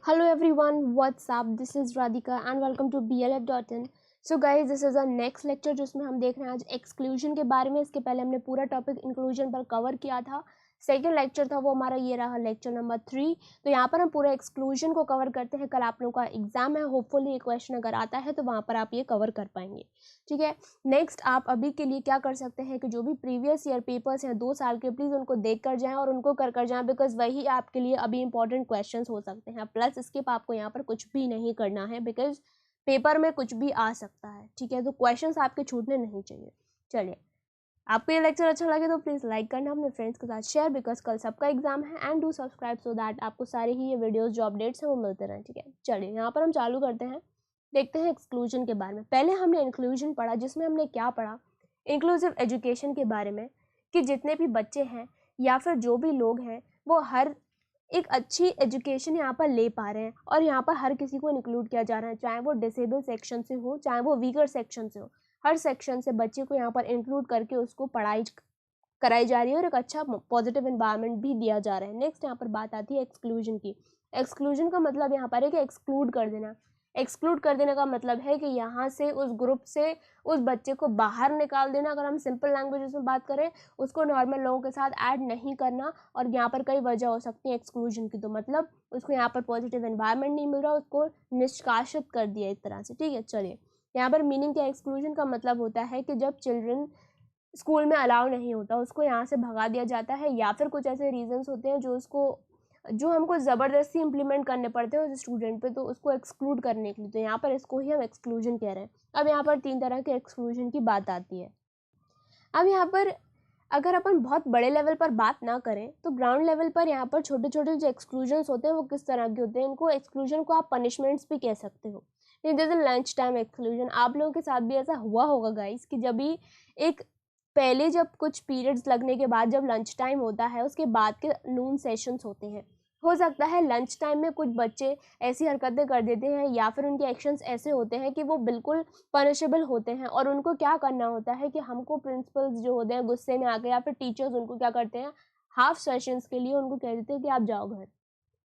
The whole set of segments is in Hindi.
Hello everyone, what's up? This is Radhika and welcome to BLF.in. So guys, this is our next lecture जिसमें हम देख रहे हैं आज एक्सक्लूजन के बारे में। इसके पहले हमने पूरा टॉपिक इंक्लूजन पर कवर किया था। सेकंड लेक्चर था वो हमारा, ये रहा लेक्चर नंबर 3। तो यहाँ पर हम पूरा एक्सक्लूजन को कवर करते हैं। कल आप लोगों का एग्जाम है, होपफुली ये क्वेश्चन अगर आता है तो वहाँ पर आप ये कवर कर पाएंगे। ठीक है, नेक्स्ट आप अभी के लिए क्या कर सकते हैं कि जो भी प्रीवियस ईयर पेपर्स हैं 2 साल के, प्लीज़ उनको देख कर जाएँ और उनको कर जाएँ, बिकॉज वही आपके लिए अभी इंपॉर्टेंट क्वेश्चन हो सकते हैं। प्लस स्किप आपको यहाँ पर कुछ भी नहीं करना है, बिकॉज पेपर में कुछ भी आ सकता है। ठीक है, तो क्वेश्चंस आपके छूटने नहीं चाहिए। चलिए, आपको ये लेक्चर अच्छा लगे तो प्लीज़ लाइक करना, अपने फ्रेंड्स के साथ शेयर, बिकॉज कल सबका एग्जाम है। And do subscribe so that आपको सारे ही ये वीडियोस जो अपडेट्स हैं वो मिलते रहें। ठीक है, चलिए यहाँ पर हम चालू करते हैं, देखते हैं एक्सक्लूजन के बारे में। पहले हमने इंक्लूजन पढ़ा, जिसमें हमने क्या पढ़ा, इंक्लूसिव एजुकेशन के बारे में, कि जितने भी बच्चे हैं या फिर जो भी लोग हैं वो हर एक अच्छी एजुकेशन यहाँ पर ले पा रहे हैं, और यहाँ पर हर किसी को इंक्लूड किया जा रहा है, चाहे वो डिसेबल सेक्शन से हो चाहे वो वीकर सेक्शन से हो। हर सेक्शन से बच्चे को यहाँ पर इंक्लूड करके उसको पढ़ाई कराई जा रही है और एक अच्छा पॉजिटिव एनवायरनमेंट भी दिया जा रहा है। नेक्स्ट यहाँ पर बात आती है एक्सक्लूजन की। एक्सक्लूजन का मतलब यहाँ पर है कि एक्सक्लूड कर देना। एक्सक्लूड कर देने का मतलब है कि यहाँ से उस ग्रुप से उस बच्चे को बाहर निकाल देना। अगर हम सिंपल लैंग्वेज में बात करें, उसको नॉर्मल लोगों के साथ ऐड नहीं करना। और यहाँ पर कई वजह हो सकती है एक्सक्लूजन की, तो मतलब उसको यहाँ पर पॉजिटिव एनवायरनमेंट नहीं मिल रहा, उसको निष्कासित कर दिया एक तरह से। ठीक है, चलिए यहाँ पर मीनिंग क्या, एक्सक्लूजन का मतलब होता है कि जब चिल्ड्रन स्कूल में अलाउ नहीं होता, उसको यहाँ से भगा दिया जाता है, या फिर कुछ ऐसे रीजंस होते हैं जो हमको ज़बरदस्ती इम्प्लीमेंट करने पड़ते हैं उस स्टूडेंट पे, तो उसको एक्सक्लूड करने के लिए, तो यहाँ पर इसको ही हम एक्सक्लूजन कह रहे हैं। अब यहाँ पर 3 तरह के एक्सक्लूजन की बात आती है। अब यहाँ पर अगर अपन बहुत बड़े लेवल पर बात ना करें तो ग्राउंड लेवल पर यहाँ पर छोटे छोटे जो एक्सक्लूजन्स होते हैं वो किस तरह के होते हैं, इनको एक्सक्लूजन को आप पनिशमेंट्स भी कह सकते हो। जैसे लंच टाइम एक्सक्लूजन, आप लोगों के साथ भी ऐसा हुआ होगा गाइस कि जब भी एक पहले जब कुछ पीरियड्स लगने के बाद जब लंच टाइम होता है, उसके बाद के नून सेशंस होते हैं, हो सकता है लंच टाइम में कुछ बच्चे ऐसी हरकतें कर देते हैं या फिर उनके एक्शंस ऐसे होते हैं कि वो बिल्कुल पनिशेबल होते हैं, और उनको क्या करना होता है कि हमको प्रिंसिपल्स जो होते हैं गुस्से में आके, या फिर टीचर्स उनको क्या करते हैं, हाफ सेशंस के लिए उनको कह देते हैं कि आप जाओ घर।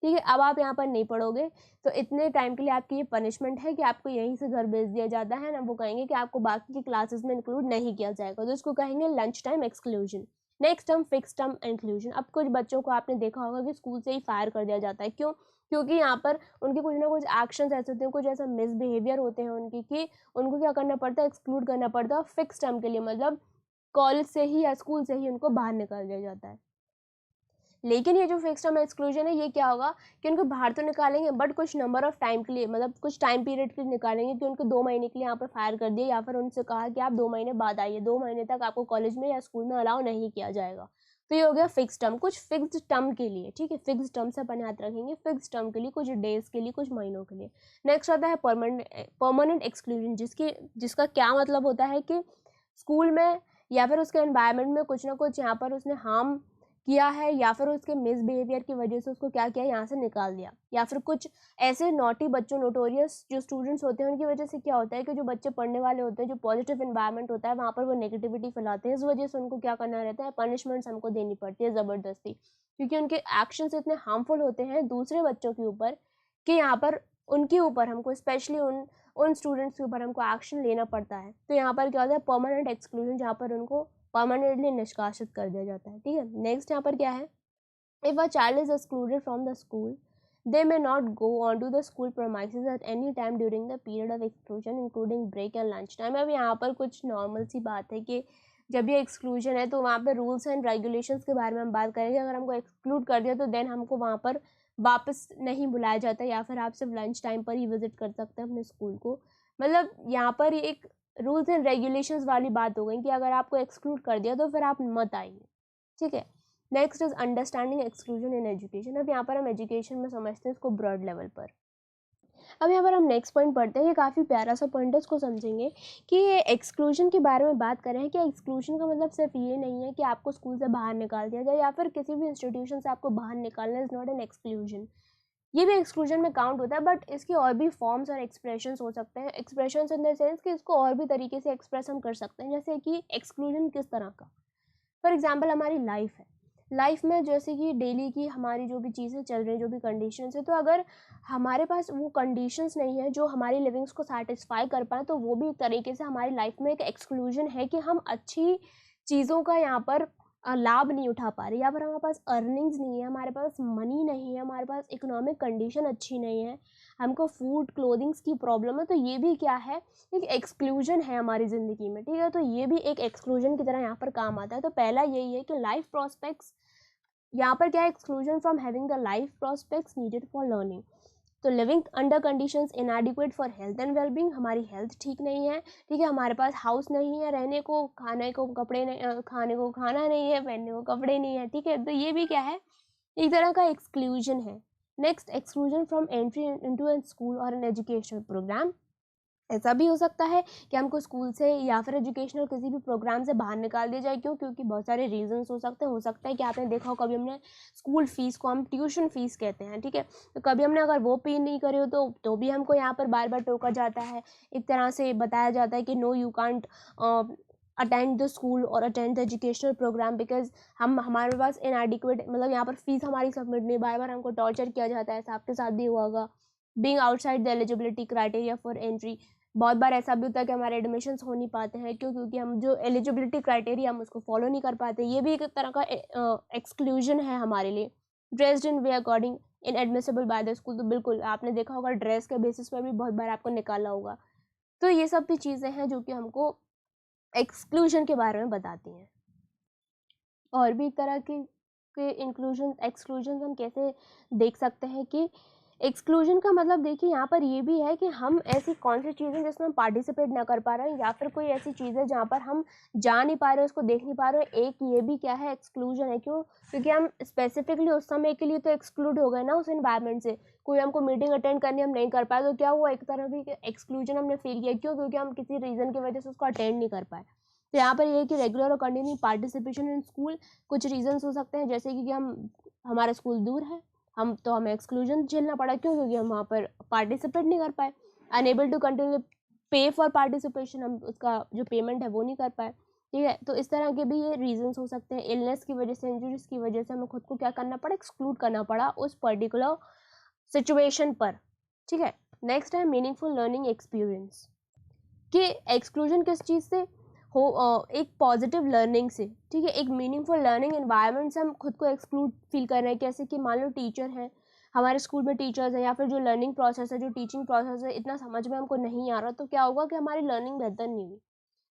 ठीक है, अब आप यहाँ पर नहीं पढ़ोगे तो इतने टाइम के लिए आपकी ये पनिशमेंट है कि आपको यहीं से घर भेज दिया जाता है ना। वो कहेंगे कि आपको बाकी की क्लासेस में इंक्लूड नहीं किया जाएगा, तो इसको कहेंगे lunch time exclusion. Next term fix term inclusion. अब कुछ बच्चों को आपने देखा होगा कि स्कूल से ही फायर कर दिया जाता है। क्यों? क्योंकि यहाँ पर उनके कुछ ना कुछ एक्शंस ऐसे होते हैं, कुछ ऐसा मिसबिहेवियर होते हैं उनके, कि उनको क्या करना पड़ता है, एक्सक्लूड करना पड़ता है फिक्स टर्म के लिए, मतलब कॉलेज से ही या स्कूल से ही उनको बाहर निकाल दिया जाता है। लेकिन ये जो फिक्स टर्म एक्सक्लूजन है, ये क्या होगा कि उनको बाहर तो निकालेंगे बट कुछ नंबर ऑफ टाइम के लिए, मतलब कुछ टाइम पीरियड के लिए निकालेंगे, कि उनको 2 महीने के लिए यहाँ पर फायर कर दिया, या फिर उनसे कहा कि आप 2 महीने बाद आइए, 2 महीने तक आपको कॉलेज में या स्कूल में अलाउ नहीं किया जाएगा। तो ये हो गया फिक्स टर्म, कुछ फिक्स्ड टर्म के लिए। ठीक है, फिक्स टर्म से अपन याद रखेंगे, फिक्स टर्म के लिए, कुछ डेज के लिए, कुछ महीनों के लिए। नेक्स्ट आता है परमानेंट एक्सक्लूजन, जिसका क्या मतलब होता है कि स्कूल में या फिर उसके एनवायरनमेंट में कुछ ना कुछ यहाँ पर उसने हार्म किया है, या फिर उसके मिसबिहेवियर की वजह से उसको क्या किया, यहाँ से निकाल दिया। या फिर कुछ ऐसे नॉटी बच्चों, नोटोरियस जो स्टूडेंट्स होते हैं, उनकी वजह से क्या होता है कि जो बच्चे पढ़ने वाले होते हैं, जो पॉजिटिव एनवायरनमेंट होता है वहाँ पर वो नेगेटिविटी फैलाते हैं, इस वजह से उनको क्या करना रहता है, पनिशमेंट्स हमको देनी पड़ती है ज़बरदस्ती, क्योंकि उनके एक्शंस इतने हार्मफुल होते हैं दूसरे बच्चों के ऊपर, कि यहाँ पर उनके ऊपर हमको, स्पेशली उन स्टूडेंट्स के ऊपर हमको एक्शन लेना पड़ता है। तो यहाँ पर क्या होता है, परमानेंट एक्सक्लूजन, जहाँ पर उनको परमानेंटली निष्कासित कर दिया जाता है। ठीक है, नेक्स्ट यहाँ पर क्या है, if a child is excluded from the school, they may not go on to the school premises at any time during the period of exclusion including break and lunch time। अब यहाँ पर कुछ नॉर्मल सी बात है कि जब ये एक्सक्लूजन है तो वहाँ पर रूल्स एंड रेगुलेशंस के बारे में हम बात करेंगे। अगर हमको एक्सक्लूड कर दिया तो देन हमको वहाँ पर वापस नहीं बुलाया जाता, या फिर आप सिर्फ लंच टाइम पर ही विजिट कर सकते हैं अपने स्कूल को। मतलब यहाँ पर एक रूल्स एंड रेगुलेशंस वाली बात हो गई कि अगर आपको एक्सक्लूड कर दिया तो फिर आप मत आइए। ठीक है, next is understanding exclusion in education. अब यहाँ पर हम एजुकेशन में समझते हैं इसको ब्रॉड लेवल पर। अब यहाँ पर हम नेक्स्ट पॉइंट पढ़ते हैं, ये काफ़ी प्यारा सा पॉइंट है, इसको समझेंगे कि ये एक्सक्लूजन के बारे में बात करें कि एक्सक्लूजन का मतलब सिर्फ ये नहीं है कि आपको स्कूल से बाहर निकाल दिया जाए, या फिर किसी भी इंस्टीट्यूशन से आपको बाहर निकालना इज़ नॉट एन एक्सक्लूजन। ये भी एक्सक्लूजन में काउंट होता है, बट इसकी और भी फॉर्म्स और एक्सप्रेशंस हो सकते हैं। एक्सप्रेशंस इन द सेंस कि इसको और भी तरीके से एक्सप्रेस हम कर सकते हैं, जैसे कि एक्सक्लूजन किस तरह का। फॉर एग्जाम्पल हमारी लाइफ है, लाइफ में जैसे कि डेली की हमारी जो भी चीज़ें चल रही हैं, जो भी कंडीशंस है, तो अगर हमारे पास वो कंडीशंस नहीं है जो हमारी लिविंग्स को सेटिस्फाई कर पाए, तो वो भी एक तरीके से हमारी लाइफ में एक एक्सक्लूजन है कि हम अच्छी चीज़ों का यहाँ पर लाभ नहीं उठा पा रहे, या फिर हमारे पास अर्निंग्स नहीं है, हमारे पास मनी नहीं है, हमारे पास इकोनॉमिक कंडीशन अच्छी नहीं है, हमको फूड क्लोथिंग्स की प्रॉब्लम है, तो ये भी क्या है, एक एक्सक्लूजन है हमारी ज़िंदगी में, ठीक है। तो ये भी एक एक्सक्लूजन की तरह यहाँ पर काम आता है। तो पहला यही है कि लाइफ प्रॉस्पेक्ट्स, यहाँ पर क्या है, exclusion from having the life prospects needed for learning. तो living under conditions inadequate for health and wellbeing, हमारी हेल्थ ठीक नहीं है, ठीक है, हमारे पास हाउस नहीं है रहने को, खाने को कपड़े नहीं, खाने को खाना नहीं है, पहनने को कपड़े नहीं है, ठीक है। तो ये भी क्या है, एक तरह का एक्सक्लूजन है। Next, exclusion from entry into an school और एन एजुकेशनल प्रोग्राम। ऐसा भी हो सकता है कि हमको स्कूल से या फिर एजुकेशनल किसी भी प्रोग्राम से बाहर निकाल दिया जाए। क्यों? क्योंकि बहुत सारे रीजंस हो सकते हैं। हो सकता है कि आपने देखा हो, कभी हमने स्कूल फीस को हम ट्यूशन फीस कहते हैं, ठीक है, तो कभी हमने अगर वो पे नहीं करे हो तो भी हमको यहाँ पर बार बार टोका जाता है, एक तरह से बताया जाता है कि no you can't attend the school और attend the educational program because हमारे पास इनएडिक्वेट, मतलब यहाँ पर फीस हमारी सबमिट नहीं, बार बार हमको टॉर्चर किया जाता है। ऐसा आपके साथ भी हुआ होगा। Being outside the eligibility criteria for entry, बहुत बार ऐसा भी होता है कि हमारे एडमिशन्स हो नहीं पाते हैं। क्यों? क्योंकि हम जो एलिजिबिलिटी क्राइटेरिया हम उसको फॉलो नहीं कर पाते। ये भी एक तरह का एक्सक्लूजन है हमारे लिए। Dressed in way according in admissible by the school, तो बिल्कुल आपने देखा होगा ड्रेस के बेसिस पर भी बहुत बार आपको निकाला होगा। तो ये सब भी चीज़ें हैं जो कि हमको एक्सक्लूजन के बारे में बताती हैं। और भी एक तरह के इंक्लूजन एक्सक्लूजन हम कैसे देख सकते हैं कि एक्सक्लूजन का मतलब देखिए यहाँ पर ये भी है कि हम ऐसी कौन सी चीज़ें जिसमें हम पार्टिसिपेट ना कर पा रहे हैं, या फिर कोई ऐसी चीज़ है जहाँ पर हम जा नहीं पा रहे, उसको देख नहीं पा रहे। एक ये भी क्या है, एक्सक्लूजन है। क्यों? क्योंकि हम स्पेसिफिकली उस समय के लिए तो एक्सक्लूड हो गए ना उस इन्वायरमेंट से। कोई हमको मीटिंग अटेंड करनी हम नहीं कर पाए, तो क्या हुआ, एक तरह भी एक्सक्लूजन हमने फील किया। क्यों? क्योंकि हम किसी रीज़न की वजह से उसको अटेंड नहीं कर पाए। तो यहाँ पर ये है कि रेगुलर और कंटिन्यू पार्टिसिपेशन इन स्कूल, कुछ रीजंस हो सकते हैं, जैसे कि हमारा स्कूल दूर है, हमें एक्सक्लूजन झेलना पड़ा। क्यों? क्योंकि हम वहाँ पर पार्टिसिपेट नहीं कर पाए। अनेबल टू कंटिन्यू पे फॉर पार्टिसिपेशन, हम उसका जो पेमेंट है वो नहीं कर पाए, ठीक है। तो इस तरह के भी ये रीजंस हो सकते हैं। इलनेस की वजह से, इंजरीज की वजह से हमें खुद को क्या करना पड़ा, एक्सक्लूड करना पड़ा उस पर्टिकुलर सिचुएशन पर, ठीक है। नेक्स्ट है मीनिंगफुल लर्निंग एक्सपीरियंस, कि एक्सक्लूजन किस चीज़ से हो, एक पॉजिटिव लर्निंग से, ठीक है, एक मीनिंगफुल लर्निंग एनवायरनमेंट से हम खुद को एक्सक्लूड फील कर रहे हैं। कैसे कि मान लो टीचर हैं, हमारे स्कूल में टीचर्स हैं, या फिर जो लर्निंग प्रोसेस है, जो टीचिंग प्रोसेस है, इतना समझ में हमको नहीं आ रहा, तो क्या होगा कि हमारी लर्निंग बेहतर नहीं हुई।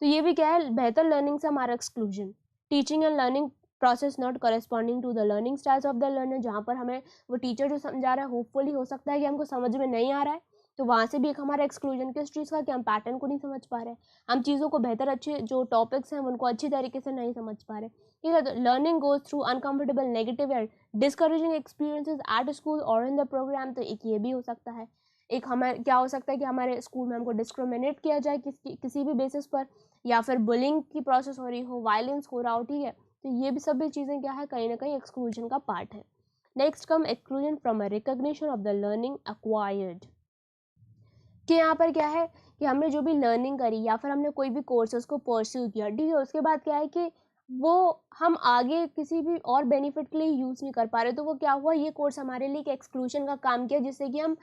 तो ये भी क्या है, बेहतर लर्निंग से हमारा exclusion. Teaching and learning process not corresponding to the learning styles of the learner, जहाँ पर हमें वो टीचर जो समझा रहा है, होपफुली हो सकता है कि हमको समझ में नहीं आ रहा है, तो वहाँ से भी एक हमारा एक्सक्लूजन किस चीज़ का, कि हम पैटर्न को नहीं समझ पा रहे हैं, हम चीज़ों को बेहतर, अच्छे जो टॉपिक्स हैं उनको अच्छी तरीके से नहीं समझ पा रहे, ठीक है। तो learning goes through uncomfortable, negative and discouraging experiences at school और इन द प्रोग्राम। तो एक ये भी हो सकता है। एक हमारे क्या हो सकता है कि हमारे स्कूल में हमको डिस्क्रिमिनेट किया जाए किसी भी बेसिस पर, या फिर बुलिंग की प्रोसेस हो रही हो, वायलेंस हो रहा हो, ठीक है। तो ये भी सभी चीज़ें क्या है, कहीं ना कहीं एक्सक्लूजन का पार्ट है। Next come exclusion from a recognition of the learning acquired, कि यहाँ पर क्या है कि हमने जो भी लर्निंग करी, या फिर हमने कोई भी कोर्सेज को परस्यू किया, ठीक है, उसके बाद क्या है कि वो हम आगे किसी भी और बेनिफिट के लिए यूज़ नहीं कर पा रहे, तो वो क्या हुआ, ये कोर्स हमारे लिए एक एक्सक्लूजन का काम किया, जिससे कि हम,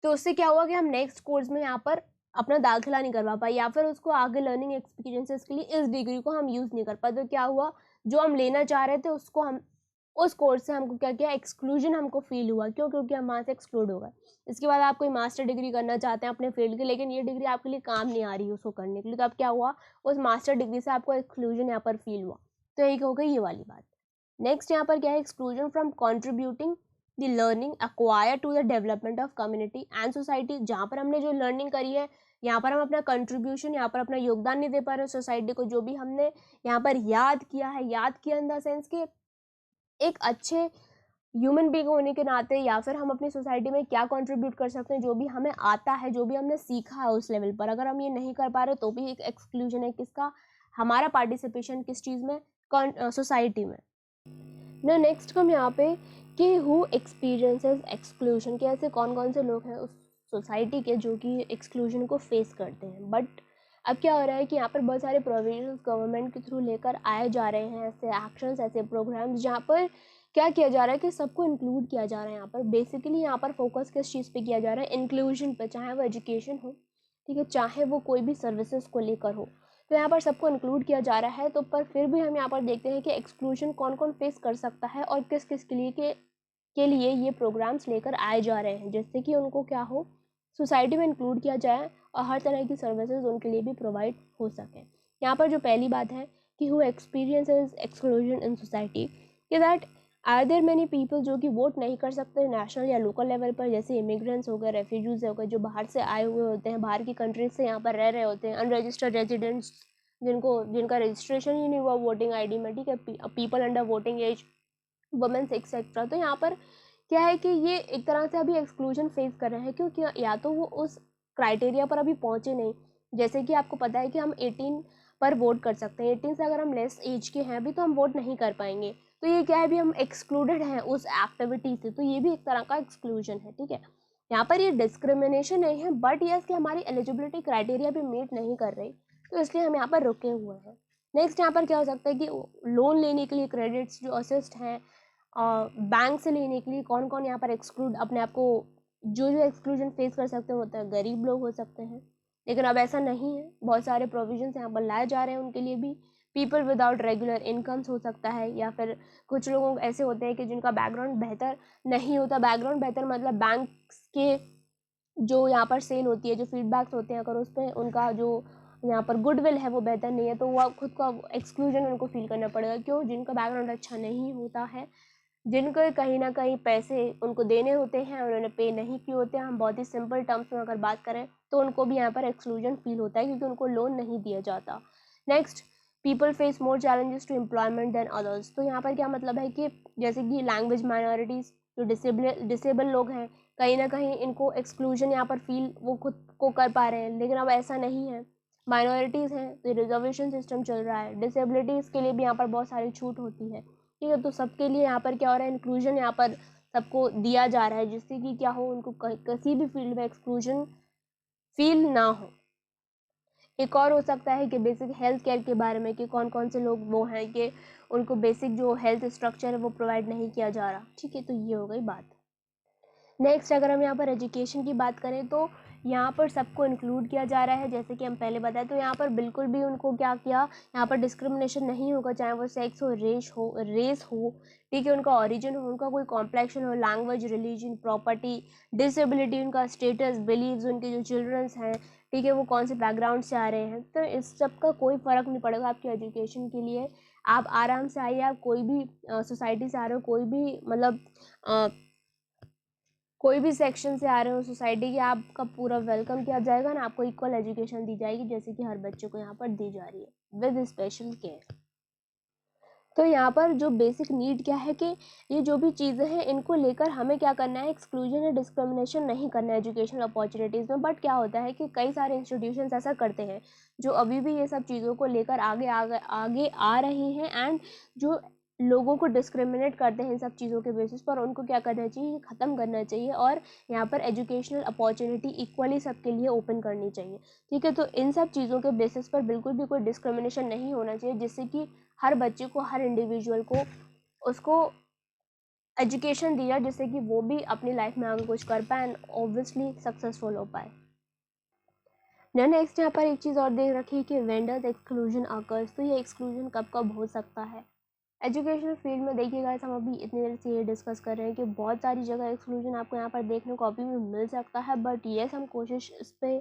तो उससे क्या हुआ कि हम नेक्स्ट कोर्स में यहाँ पर अपना दाखिला नहीं करवा पाए, या फिर उसको आगे लर्निंग एक्सपीरियंसेस के लिए इस डिग्री को हम यूज़ नहीं कर पाए। तो क्या हुआ, जो हम लेना चाह रहे थे उसको हम, उस कोर्स से हमको क्या किया, एक्सक्लूजन हमको फील हुआ। क्यों? क्योंकि हम वहाँ से एक्सक्लूड हो गए। इसके बाद आप कोई मास्टर डिग्री करना चाहते हैं अपने फील्ड की, लेकिन ये डिग्री आपके लिए काम नहीं आ रही है उसको करने के लिए, तो अब क्या हुआ, उस मास्टर डिग्री से आपको एक्सक्लूजन यहाँ पर फील हुआ। तो एक हो गई ये वाली बात। नेक्स्ट यहाँ पर क्या है, exclusion from contributing the learning acquire to the development of community and society, जहाँ पर हमने जो लर्निंग करी है, यहाँ पर हम अपना कंट्रीब्यूशन, यहाँ पर अपना योगदान नहीं दे पा रहे सोसाइटी को। जो भी हमने यहाँ पर याद किया है, याद किया इन द सेंस कि एक अच्छे ह्यूमन बीइंग होने के नाते, या फिर हम अपनी सोसाइटी में क्या कंट्रीब्यूट कर सकते हैं, जो भी हमें आता है, जो भी हमने सीखा है उस लेवल पर, अगर हम ये नहीं कर पा रहे तो भी एक एक्सक्लूजन है। किसका? हमारा पार्टिसिपेशन किस चीज़ में, सोसाइटी में। ना नेक्स्ट हम यहाँ पे कि हु एक्सपीरियंसेस एक्सक्लूजन, के ऐसे कौन कौन से लोग हैं उस सोसाइटी के जो कि एक्सक्लूजन को फेस करते हैं। बट अब क्या हो रहा है कि यहाँ पर बहुत सारे प्रोविजंस गवर्नमेंट के थ्रू लेकर आए जा रहे हैं, ऐसे एक्शंस, ऐसे प्रोग्राम्स, जहाँ पर क्या किया जा रहा है कि सबको इंक्लूड किया जा रहा है। यहाँ पर बेसिकली यहाँ पर फोकस किस चीज़ पे किया जा रहा है, इंक्लूजन पे, चाहे वो एजुकेशन हो, ठीक है, चाहे वो कोई भी सर्विसेज को लेकर हो, तो यहाँ पर सबको इंक्लूड किया जा रहा है। तो पर फिर भी हम यहाँ पर देखते हैं कि एक्सक्लूजन कौन कौन फेस कर सकता है और किस किस के लिए ये प्रोग्राम्स लेकर आए जा रहे हैं, जिससे कि उनको क्या हो, सोसाइटी में इंक्लूड किया जाए और हर तरह की सर्विसेज उनके लिए भी प्रोवाइड हो सकें। यहाँ पर जो पहली बात है कि who experiences exclusion in society, कि that are there many people जो कि वोट नहीं कर सकते नेशनल या लोकल लेवल पर, जैसे इमिग्रेंट्स हो गए, रेफ्यूजीज हो गए, जो बाहर से आए हुए होते हैं, बाहर की कंट्रीज से यहाँ पर रह रहे होते हैं, अनरजिस्टर्ड रेजिडेंट्स जिनका रजिस्ट्रेशन ही नहीं हुआ वोटिंग आईडी में, ठीक है, people under voting age, women's etcetera. तो यहाँ पर क्या है कि ये एक तरह से अभी एक्सक्लूजन फेस कर रहे हैं, क्योंकि या तो वो उस क्राइटेरिया पर अभी पहुँचे नहीं, जैसे कि आपको पता है कि हम 18 पर वोट कर सकते हैं, 18 से अगर हम लेस एज के हैं अभी तो हम वोट नहीं कर पाएंगे। तो ये क्या है, अभी हम एक्सक्लूडेड हैं उस एक्टिविटी से, तो ये भी एक तरह का एक्सक्लूजन है, ठीक है। यहाँ पर ये डिस्क्रिमिनेशन नहीं है, बट यस कि हमारी एलिजिबिलिटी क्राइटेरिया भी मीट नहीं कर रही, तो इसलिए हम यहाँ पर रुके हुए हैं। नेक्स्ट यहाँ पर क्या हो सकता है कि लोन लेने के लिए क्रेडिट्स जो असिस्ट हैं बैंक से लेने के लिए कौन कौन यहाँ पर एक्सक्लूड अपने आप को, जो एक्सक्लूजन फेस कर सकते होते हैं, गरीब लोग हो सकते हैं, लेकिन अब ऐसा नहीं है, बहुत सारे प्रोविजंस यहाँ पर लाए जा रहे हैं उनके लिए भी। पीपल विदाउट रेगुलर इनकम्स हो सकता है, या फिर कुछ लोग ऐसे होते हैं कि जिनका बैकग्राउंड बेहतर नहीं होता, बैकग्राउंड बेहतर मतलब बैंक के जो यहाँ पर सेल होती है, जो फीडबैक्स होते हैं, अगर उस पर उनका जो यहाँ पर गुडविल है वो बेहतर नहीं है, तो वह खुद का एक्सक्लूजन उनको फील करना पड़ेगा। क्यों? जिनका बैकग्राउंड अच्छा नहीं होता है, जिनको कहीं ना कहीं पैसे उनको देने होते हैं और उन्होंने पे नहीं किए होते हैं, हम बहुत ही सिंपल टर्म्स में अगर बात करें तो उनको भी यहाँ पर एक्सक्लूजन फील होता है, क्योंकि उनको लोन नहीं दिया जाता। Next, people face more challenges to employment than others. तो यहाँ पर क्या मतलब है कि जैसे कि लैंग्वेज माइनॉरिटीज़, जो डिसेबल लोग हैं, कहीं ना कहीं इनको एक्सक्लूजन यहाँ पर फील वो खुद को कर पा रहे हैं, लेकिन अब ऐसा नहीं है। माइनॉरिटीज़ हैं तो रिजर्वेशन सिस्टम चल रहा है, डिसेबिलिटीज़ के लिए भी यहाँ पर बहुत सारी छूट होती है, ठीक है। तो सबके लिए यहाँ पर क्या हो रहा है, इंक्लूजन यहाँ पर सबको दिया जा रहा है, जिससे कि क्या हो, उनको किसी भी फील्ड में एक्सक्लूजन फील ना हो। एक और हो सकता है कि बेसिक हेल्थ केयर के बारे में, कि कौन कौन से लोग वो हैं कि उनको बेसिक जो हेल्थ स्ट्रक्चर है वो प्रोवाइड नहीं किया जा रहा, ठीक है। तो ये हो गई बात। नेक्स्ट, अगर हम यहाँ पर एजुकेशन की बात करें तो यहाँ पर सबको इंक्लूड किया जा रहा है, जैसे कि हम पहले बताए, तो यहाँ पर बिल्कुल भी उनको क्या किया, यहाँ पर डिस्क्रिमिनेशन नहीं होगा, चाहे वो सेक्स हो, रेस हो, ठीक है, उनका ओरिजिन हो, उनका कोई कॉम्प्लेक्शन हो, लैंग्वेज, रिलीजन, प्रॉपर्टी, डिसेबिलिटी, उनका स्टेटस, बिलीव्स, उनके जो चिल्ड्रंस हैं, ठीक है, वो कौन से बैकग्राउंड से आ रहे हैं, तो इस सब का कोई फ़र्क नहीं पड़ेगा आपकी एजुकेशन के लिए। आप आराम से आइए, आप कोई भी सोसाइटी से आ रहे हो, कोई भी मतलब कोई भी सेक्शन से आ रहे हो सोसाइटी के, आपका पूरा वेलकम किया जाएगा ना, आपको इक्वल एजुकेशन दी जाएगी जैसे कि हर बच्चे को यहाँ पर दी जा रही है विद स्पेशल केयर। तो यहाँ पर जो बेसिक नीड क्या है कि ये जो भी चीज़ें हैं इनको लेकर हमें क्या करना है, एक्सक्लूजन या डिस्क्रिमिनेशन नहीं करना है एजुकेशनल अपॉर्चुनिटीज़ में। बट क्या होता है कि कई सारे इंस्टीट्यूशंस ऐसा करते हैं जो अभी भी ये सब चीज़ों को लेकर आगे आ रही हैं, एंड जो लोगों को डिस्क्रिमिनेट करते हैं इन सब चीज़ों के बेसिस पर, उनको क्या करना चाहिए, ख़त्म करना चाहिए, और यहाँ पर एजुकेशनल अपॉर्चुनिटी इक्वली सबके लिए ओपन करनी चाहिए, ठीक है। तो इन सब चीज़ों के बेसिस पर बिल्कुल भी कोई डिस्क्रिमिनेशन नहीं होना चाहिए, जिससे कि हर बच्चे को, हर इंडिविजुअल को उसको एजुकेशन दिया, जिससे कि वो भी अपनी लाइफ में आगे कुछ कर पाए एंड ऑब्वियसली सक्सेसफुल हो पाए। नेक्स्ट यहाँ पर एक चीज़ और देख रखी कि वेंडर्स एक्सक्लूजन आकर्स। तो ये एक्सक्लूजन कब कब हो सकता है एजुकेशनल फील्ड में? देखिएगा, हम अभी इतनी देर से ये डिस्कस कर रहे हैं कि बहुत सारी जगह एक्सक्लूजन आपको यहाँ पर देखने को अभी भी मिल सकता है, बट येस हम कोशिश इस पर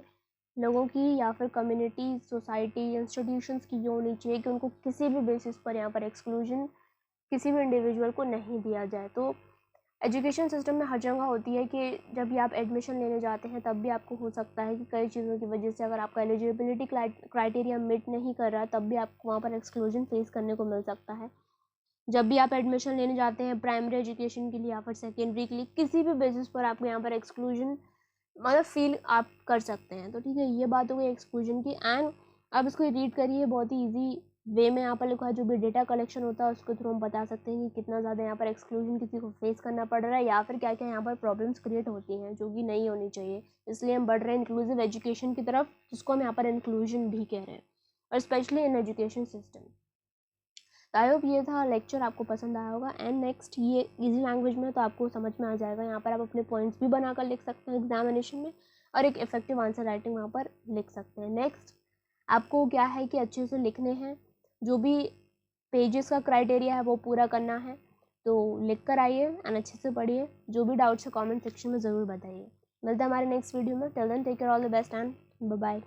लोगों की या फिर कम्युनिटी, सोसाइटी, इंस्टीट्यूशंस की ये होनी चाहिए कि उनको किसी भी बेसिस पर यहाँ पर एक्सक्लूजन किसी भी इंडिविजुअल को नहीं दिया जाए। तो एजुकेशन सिस्टम में हर जगह होती है कि जब भी आप एडमिशन लेने जाते हैं तब भी आपको हो सकता है कि कई चीज़ों की वजह से, अगर आपका एलिजिबिलिटी क्राइटेरिया मीट नहीं कर रहा तब भी आपको वहाँ पर एक्सक्लूजन फेस करने को मिल सकता है। जब भी आप एडमिशन लेने जाते हैं प्राइमरी एजुकेशन के लिए या फिर सेकेंडरी के लिए, किसी भी बेसिस पर आपको यहाँ पर एक्सक्लूजन मतलब फील आप कर सकते हैं। तो ठीक है, ये बात हो गई एक्सक्लूजन की। एंड आप इसको रीड करिए, बहुत ही ईजी वे में यहाँ पर लिखा है जो भी डेटा कलेक्शन होता है उसके थ्रू हम बता सकते हैं कि कितना ज़्यादा यहाँ पर एक्सक्लूजन किसी को फेस करना पड़ रहा है या फिर क्या क्या यहाँ पर प्रॉब्लम्स क्रिएट होती हैं जो कि नहीं होनी चाहिए। इसलिए हम बढ़ रहे हैं इंक्लूसिव एजुकेशन की तरफ, जिसको हम यहाँ पर इंक्लूजन भी कह रहे हैं, और specially in education system. I hope ये था लेक्चर आपको पसंद आया होगा। एंड नेक्स्ट ये इजी लैंग्वेज में तो आपको समझ में आ जाएगा। यहाँ पर आप अपने पॉइंट्स भी बनाकर लिख सकते हैं एग्जामिनेशन में, और एक इफेक्टिव आंसर राइटिंग वहाँ पर लिख सकते हैं। नेक्स्ट आपको क्या है कि अच्छे से लिखने हैं, जो भी पेजेस का क्राइटेरिया है वो पूरा करना है, तो लिख कर आइए एंड अच्छे से पढ़िए। जो भी डाउट्स है कमेंट सेक्शन में ज़रूर बताइए। मिलते हैं हमारे नेक्स्ट वीडियो में। Till then take care, all the best and bye bye.